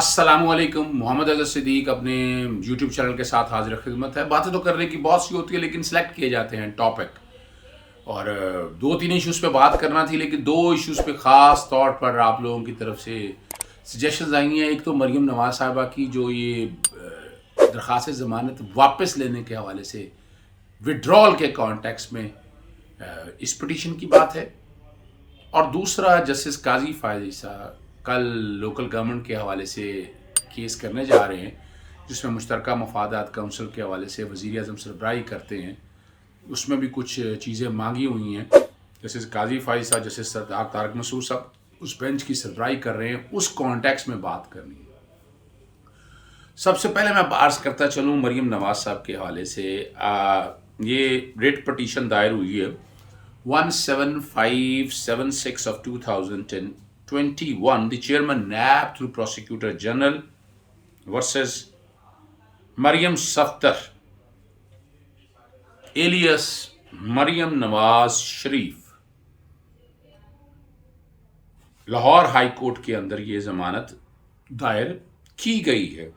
अस्सलामुअलैकुम। मोहम्मद अज़हर सिद्दीक अपने YouTube channel के साथ हाजिर खिदमत है। बातें तो करने की बहुत सी होती है, लेकिन सिलेक्ट किए जाते हैं टॉपिक। और दो तीन इश्यूज़ पे बात करना थी, लेकिन दो इश्यूज़ पे ख़ास तौर पर आप लोगों की तरफ से सजेशंस आई हैं। एक तो मरीम नवाज़ साहिबा की जो ये दरख्वास्त ज़मानत वापस लेने के हवाले से विड्रॉल के कॉन्टेक्स्ट में इस पिटीशन की बात है, और दूसरा जस्टिस काजी फायद ईसा कल लोकल गवर्नमेंट के हवाले से केस करने जा रहे हैं, जिसमें मुश्तरका मफादात काउंसिल के हवाले से वज़ीर आज़म सरबराही करते हैं। उसमें भी कुछ चीज़ें मांगी हुई हैं। जस्टिस काजी फायद ईसा, जस्टिस सरदार तारक मसूद साहब उस बेंच की सरबराही कर रहे हैं। उस कॉन्टेक्स्ट में बात करनी है। सबसे पहले मैं अर्ज करता चलूँ मरीम नवाज साहब के हवाले से। ये रिट पटिशन दायर हुई है 17576 of 2021, the chairman NAB through Prosecutor General versus Maryam Safdar alias Maryam Nawaz Sharif। Lahore high court के अंदर ये जमानत दायर की गई है।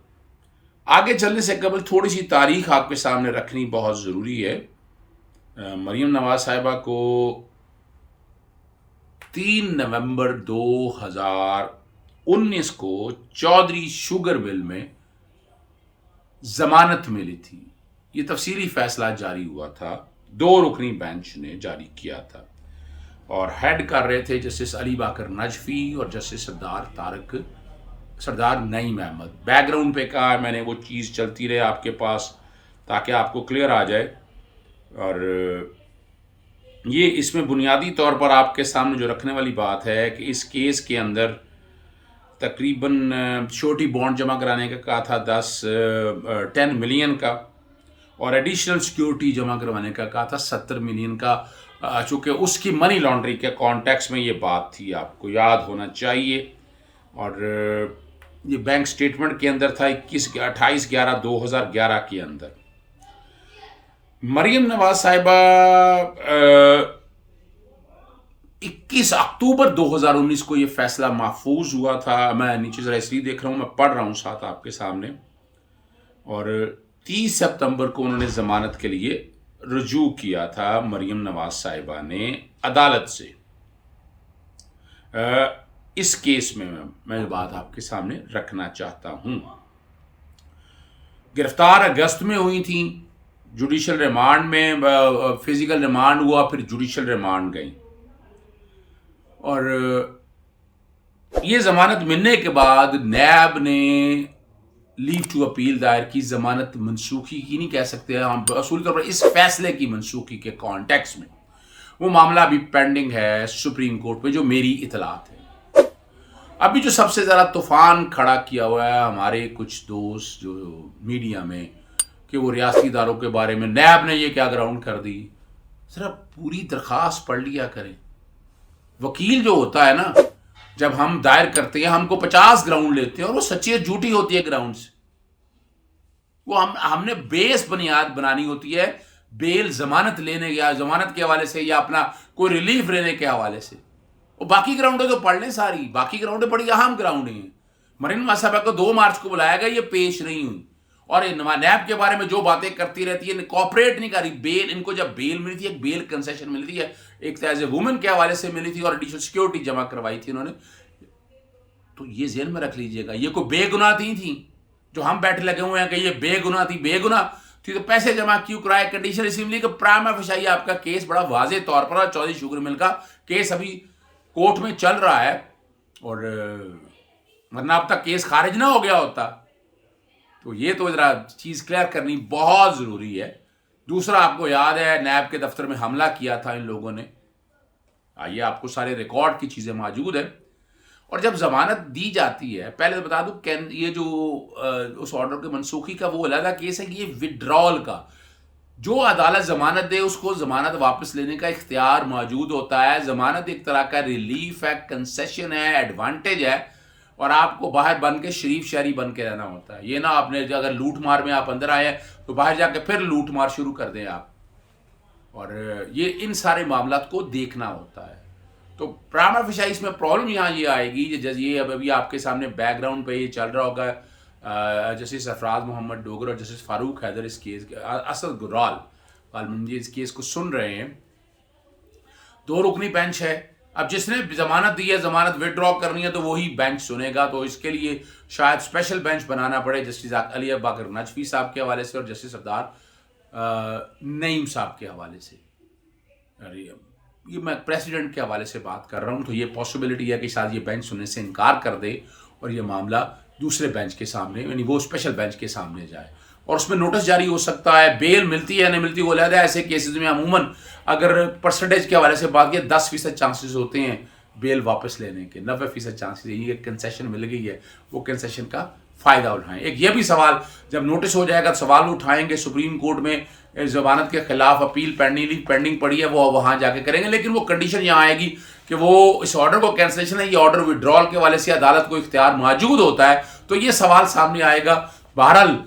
आगे चलने से कबल थोड़ी सी तारीख आपके सामने रखनी बहुत ज़रूरी है। मरीम नवाज साहिबा को 3 नवंबर 2019 को चौधरी शुगर मिल में जमानत मिली थी। ये तफसीली फैसला जारी हुआ था, 2 रुकनी बेंच ने जारी किया था, और हेड कर रहे थे जस्टिस अली बाकर नजफी और जस्टिस सरदार नईम अहमद। बैकग्राउंड पे कहा मैंने, वो चीज़ चलती रहे आपके पास ताकि आपको क्लियर आ जाए। और ये इसमें बुनियादी तौर पर आपके सामने जो रखने वाली बात है कि इस केस के अंदर तकरीबन छोटी बॉन्ड जमा कराने का कहा था 10 मिलियन का, और एडिशनल सिक्योरिटी जमा करवाने का कहा था 70 मिलियन का। चूँकि उसकी मनी लॉन्ड्रिंग के कॉन्टेक्स्ट में ये बात थी, आपको याद होना चाहिए। और ये बैंक स्टेटमेंट के अंदर था 28/11/2011 के अंदर। मरीम नवाज साहिबा 21 अक्टूबर 2019 को ये फैसला महफूज हुआ था। मैं नीचे जरा इसलिए देख रहा हूँ, मैं पढ़ रहा हूँ साथ आपके सामने। और 30 सितंबर को उन्होंने ज़मानत के लिए रुजू किया था मरीम नवाज साहिबा ने अदालत से। इस केस में मैं बात आपके सामने रखना चाहता हूँ। गिरफ्तार अगस्त में हुई थी, जुडिशल रिमांड में, फिजिकल रिमांड हुआ, फिर जुडिशल रिमांड गई, और ये जमानत मिलने के बाद नैब ने लीव टू अपील दायर की। जमानत मनसूखी की नहीं कह सकते हम, असूली तौर पर इस फैसले की मनसूखी के कॉन्टेक्स्ट में वो मामला अभी पेंडिंग है सुप्रीम कोर्ट पे, जो मेरी इतलात है। अभी जो सबसे ज़्यादा तूफान खड़ा किया हुआ है हमारे कुछ दोस्त जो मीडिया में, कि वो रियासती इदारों के बारे में नैब ने ये क्या ग्राउंड कर दी। जरा पूरी दरख्वास्त पढ़ लिया करें। वकील जो होता है ना, जब हम दायर करते हैं हमको 50 ग्राउंड लेते हैं, और वो सच्ची झूठी होती है ग्राउंड से। वो हमने बेस बुनियाद बनानी होती है, बेल जमानत लेने या जमानत के हवाले से, या अपना कोई रिलीफ लेने के हवाले से। वो बाकी ग्राउंडें तो पढ़ लें सारी, बाकी ग्राउंडें बड़ी अहम ग्राउंड हैं। मरीम नवाज साहिबा को 2 मार्च को बुलाया गया, ये पेश नहीं हुई, और नैब के बारे में जो बातें करती रहती है, कॉपरेट नहीं कर रही। बेल, इनको जब बेल मिली थी, एक बेल कंसेशन मिली थी, एक एज ए वुमेन के हवाले से मिली थी, और एडिशनल सिक्योरिटी जमा करवाई थी उन्होंने। तो ये ज़हन में रख लीजिएगा, ये कोई बेगुनाह थी जो हम बैठे लगे हुए हैं कि ये बेगुनाह थी तो पैसे जमा क्यों कराए। कंडीशन इसी मिली कि प्राइमा फेशी आपका केस बड़ा वाजे तौर पर, चौधरी शुगर मिल का केस अभी कोर्ट में चल रहा है, और वरना अब तक केस खारिज ना हो गया होता। तो ये तो जरा चीज़ क्लियर करनी बहुत ज़रूरी है। दूसरा, आपको याद है नैब के दफ्तर में हमला किया था इन लोगों ने। आइए, आपको सारे रिकॉर्ड की चीज़ें मौजूद है। और जब जमानत दी जाती है, पहले तो बता दूं, ये जो उस ऑर्डर के मनसूखी का वो अलग केस है कि ये विड्रॉल का, जो अदालत जमानत दे उसको जमानत वापस लेने का इख्तियार मौजूद होता है। जमानत एक तरह का रिलीफ है, कंसेशन है, एडवांटेज है, और आपको बाहर बन के शरीफ शहरी बन के रहना होता है। ये ना आपने अगर लूट मार में आप अंदर आए तो बाहर जाके फिर लूट मार शुरू कर दें आप, और ये इन सारे मामलात को देखना होता है। तो प्राइमा फेशिया इसमें प्रॉब्लम यहाँ ये आएगी, जैसे ये अब अभी आपके सामने बैकग्राउंड पे ये चल रहा होगा, जस्टिस सरफराज मोहम्मद डोगर और जस्टिस फारूक हैदर इस केस असद गुराल वालमंजी इस केस को सुन रहे हैं। 2 रुकनी बेंच है। अब जिसने जमानत दी है, जमानत विड्रॉ करनी है, तो वही बेंच सुनेगा। तो इसके लिए शायद स्पेशल बेंच बनाना पड़े जस्टिस अली बाकर नजफी साहब के हवाले से और जस्टिस सरदार नईम साहब के हवाले से। अरे ये मैं प्रेसिडेंट के हवाले से बात कर रहा हूँ, तो ये पॉसिबिलिटी है कि शायद ये बेंच सुनने से इनकार कर दे और ये मामला दूसरे बेंच के सामने, यानी वो स्पेशल बेंच के सामने जाए और उसमें नोटिस जारी हो सकता है। बेल मिलती है नहीं मिलती वो अलग है। ऐसे केसेस में अमूमन अगर परसेंटेज के हवाले से बात किया 10% चांसेस होते हैं बेल वापस लेने के, 90% चांसेस ये कंसेशन मिल गई है, वो कंसेशन का फ़ायदा उठाएं। एक ये भी सवाल जब नोटिस हो जाएगा सवाल उठाएंगे सुप्रीम कोर्ट में, जमानत के खिलाफ अपील पेंडिंग पड़ी है, वो वहाँ जाके करेंगे। लेकिन वो कंडीशन यहाँ आएगी कि वो इस ऑर्डर को कैंसिलेशन है, ये ऑर्डर विड्रॉल के वाले से अदालत को इख्तियार मौजूद होता है, तो ये सवाल सामने आएगा। बहरहाल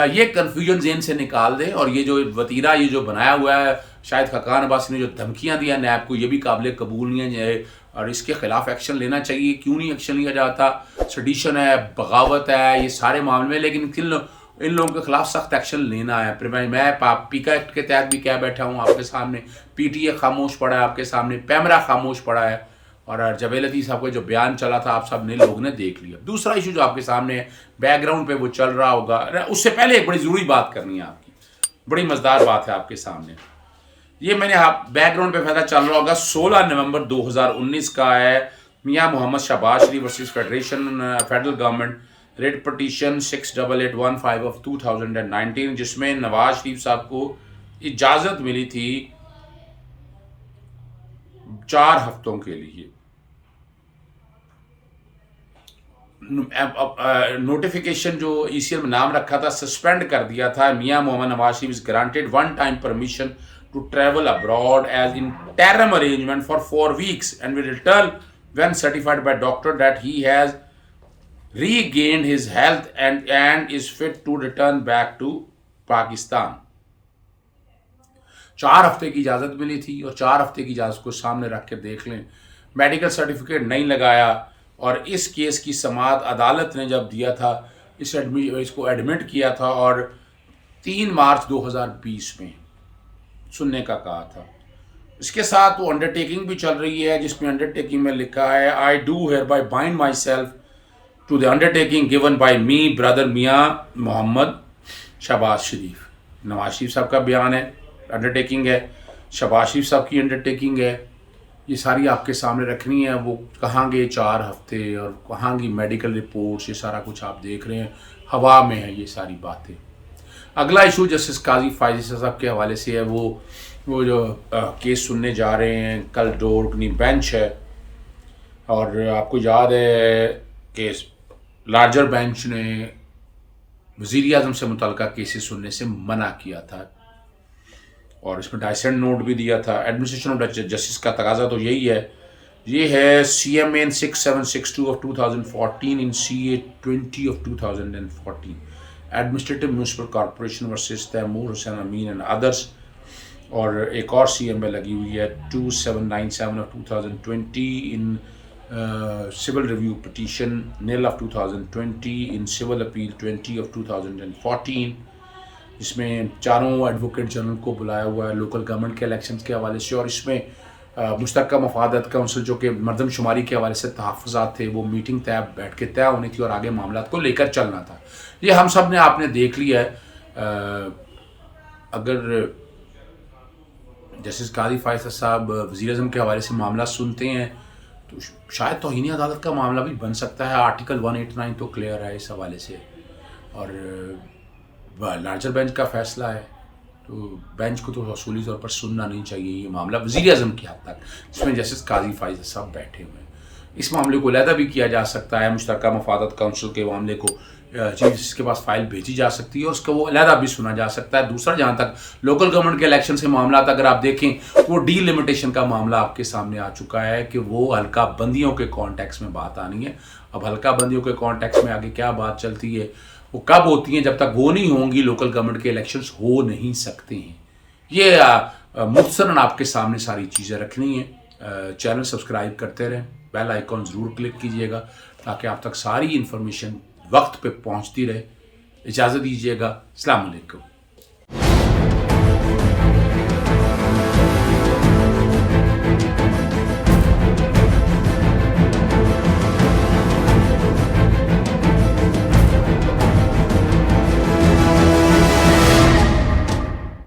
ये कन्फ्यूजन जेन से निकाल दें और ये जो वतीरा ये जो बनाया हुआ है शायद खकान अब्बासी ने जो धमकियां दिया नैब को, ये भी काबिल कबूल नहीं है और इसके खिलाफ एक्शन लेना चाहिए। क्यों नहीं एक्शन लिया जाता? सेडिशन है, बगावत है, ये सारे मामले में, लेकिन इन लोगों के खिलाफ सख्त एक्शन लेना है। फिर मैं पीका एक्ट के तहत भी क्या बैठा हूँ आपके सामने, PTA खामोश पड़ा है आपके सामने, पैमरा खामोश पड़ा है और जवेद लतीफ़ साहब का जो बयान चला था आप सब ने लोगों ने देख लिया। दूसरा इशू जो आपके सामने है बैकग्राउंड पे वो चल रहा होगा, उससे पहले एक बड़ी ज़रूरी बात करनी है आपकी, बड़ी मज़ेदार बात है आपके सामने। ये मैंने आप बैकग्राउंड पे फायदा चल रहा होगा 16 नवंबर 2019 का है, Mian Mohammad Shahbaz Sharif versus federal government, writ petition 68815 of 2019, जिसमें नवाज शरीफ साहब को इजाज़त मिली थी 4 हफ्तों के लिए। नोटिफिकेशन जो ECL में नाम रखा था सस्पेंड कर दिया था। Mian Mohammad Nawaz Sharif is granted one time permission to travel abroad as in interim arrangement for 4 weeks and will return when certified by doctor that he has regained his health and is fit to return back to Pakistan. 4 हफ्ते की इजाज़त मिली थी और 4 हफ्ते की इजाज़त को सामने रख के देख लें, मेडिकल सर्टिफिकेट नहीं लगाया और इस केस की समाअत अदालत ने जब दिया था इसको एडमिट किया था और 3 मार्च 2020 में सुनने का कहा था। इसके साथ वो अंडरटेकिंग भी चल रही है जिसमें अंडरटेकिंग में लिखा है I do hereby bind myself to the undertaking given by me brother Mian Mohammad Shahbaz शरीफ। नवाज शरीफ साहब का बयान है, अंडरटेकिंग है, शहबाज शरीफ साहब की अंडरटेकिंग है, ये सारी आपके सामने रखनी है। वो कहाँ गए 4 हफ्ते और कहाँ गई मेडिकल रिपोर्ट्स, ये सारा कुछ आप देख रहे हैं, हवा में है ये सारी बातें। अगला इशू जस्टिस काजी फायज़ साहब के हवाले से है, वो जो केस सुनने जा रहे हैं कल 2 रुकनी बेंच है और आपको याद है कि लार्जर बेंच ने वज़ीर आज़म से मुतल्लिक़ा केसेस सुनने से मना किया था और इसमें डाइसेंट नोट भी दिया था। एडमिनिस्ट्रेशन ऑफ जस्टिस का तकाजा तो यही है, ये है CMN 6762 of 2014 in CA 20 of 2014 administrative municipal corporation versus Taimur Hussain Amin and others, और एक और CM में लगी हुई है 2797 of 2020 in civil review petition NIL of 2020 in civil appeal 20 of 2014, इसमें चारों एडवोकेट जनरल को बुलाया हुआ है लोकल गवर्नमेंट के इलेक्शंस के हवाले से और इसमें मुश्तरका मफादत काउंसिल जो कि मरदमशुमारी के हवाले से तहफ़्फ़ुज़ात थे वो मीटिंग बैठ के तय होनी थी और आगे मामला को लेकर चलना था। ये हम सब ने आपने देख लिया है। अगर जस्टिस काजी फायज़ साहब वज़ीर आज़म के हवाले से मामला सुनते हैं तो शायद तौहीन अदालत का मामला भी बन सकता है। आर्टिकल 189 तो क्लियर है इस हवाले से और लार्जर बेंच का फैसला है तो बेंच को तो असूली तौर पर सुनना नहीं चाहिए ये मामला वज़ीर आज़म की हद तक, जिसमें जस्टिस काजी फायज़ साहब बैठे हुए हैं। इस मामले को अलहदा भी किया जा सकता है, मुश्तरका मफादत काउंसिल के मामले को चीफ जस्टिस के पास फाइल भेजी जा सकती है और उसका वो अलहदा भी सुना जा सकता है। दूसरा, जहाँ तक लोकल गवर्नमेंट के इलेक्शन से मामला अगर आप देखें तो वो डीलिमिटेशन का मामला आपके सामने आ चुका है कि वो हल्का बंदियों के कॉन्टेक्स्ट में बात आनी है। अब हल्का बंदियों के कॉन्टेक्स्ट में आगे क्या बात चलती है वो कब होती हैं, जब तक वो नहीं होंगी लोकल गवर्नमेंट के इलेक्शंस हो नहीं सकते हैं। ये मुख्तसरन आपके सामने सारी चीज़ें रखनी हैं। चैनल सब्सक्राइब करते रहें, बेल आइकॉन ज़रूर क्लिक कीजिएगा ताकि आप तक सारी इन्फॉर्मेशन वक्त पे पहुंचती रहे। इजाज़त दीजिएगा। अस्सलाम वालेकुम।